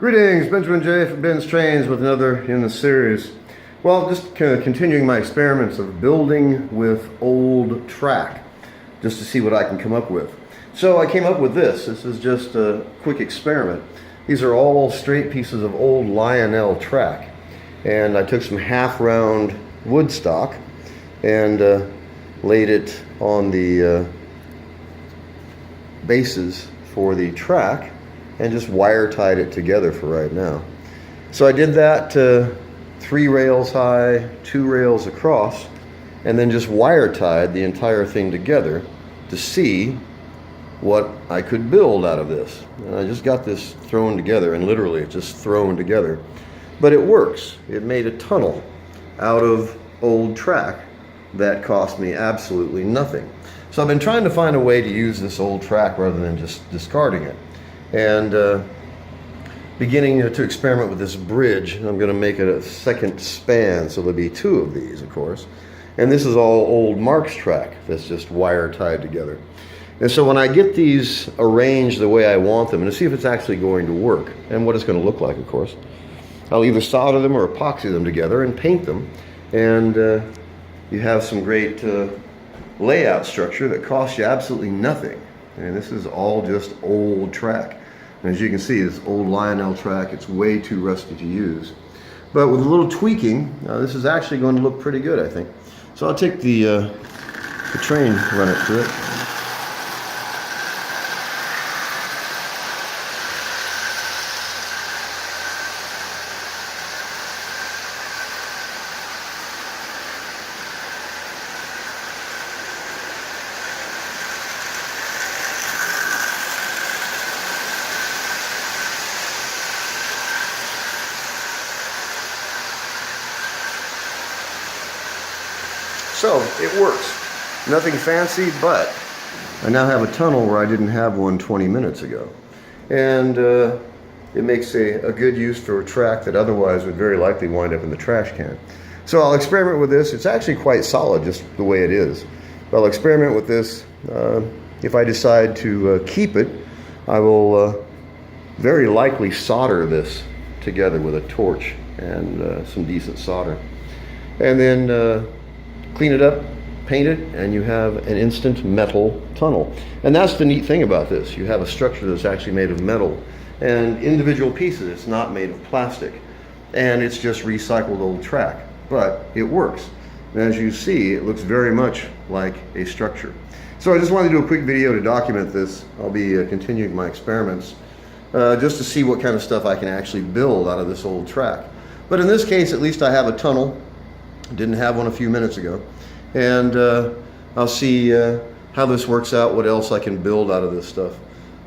Greetings, Benjamin J. from BENZTRAINZ with another in the series. Well, just kind of continuing my experiments of building with old track, just to see what I can come up with. So I came up with this. This is just a quick experiment. These are all straight pieces of old Lionel track. And I took some half-round wood stock and laid it on the bases for the track and just wire tied it together for right now. So I did that 3 rails high, 2 rails across, and then just wire tied the entire thing together to see what I could build out of this. And I just got this thrown together, and literally it's just thrown together. But it works. It made a tunnel out of old track that cost me absolutely nothing. So I've been trying to find a way to use this old track rather than just discarding it. And beginning to experiment with this bridge. I'm going to make it a second span, so there'll be 2 of these, of course. And this is all old Marx track that's just wire tied together. And so when I get these arranged the way I want them, and to see if it's actually going to work, and what it's going to look like, of course, I'll either solder them or epoxy them together and paint them. And you have some great layout structure that costs you absolutely nothing. And this is all just old track. And as you can see, this old Lionel track, it's way too rusty to use. But with a little tweaking, this is actually going to look pretty good, I think. So I'll take the train, run it through it. So it works. Nothing fancy, but I now have a tunnel where I didn't have one 20 minutes ago. And it makes a good use for a track that otherwise would very likely wind up in the trash can. So I'll experiment with this. It's actually quite solid just the way it is. But I'll experiment with this. If I decide to keep it, I will very likely solder this together with a torch and some decent solder. And then clean it up, paint it, and you have an instant metal tunnel. And that's the neat thing about this. You have a structure that's actually made of metal and individual pieces. It's not made of plastic. And it's just recycled old track. But it works. And as you see, it looks very much like a structure. So I just wanted to do a quick video to document this. I'll be continuing my experiments just to see what kind of stuff I can actually build out of this old track. But in this case, at least I have a tunnel. Didn't have one a few minutes ago, and I'll see how this works out, what else I can build out of this stuff.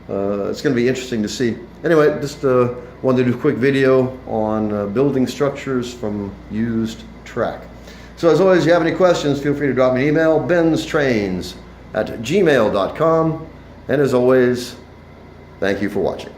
It's going to be interesting to see. Anyway, just wanted to do a quick video on building structures from used track. So as always, if you have any questions, feel free to drop me an email, BENZTRAINZ@gmail.com. And as always, thank you for watching.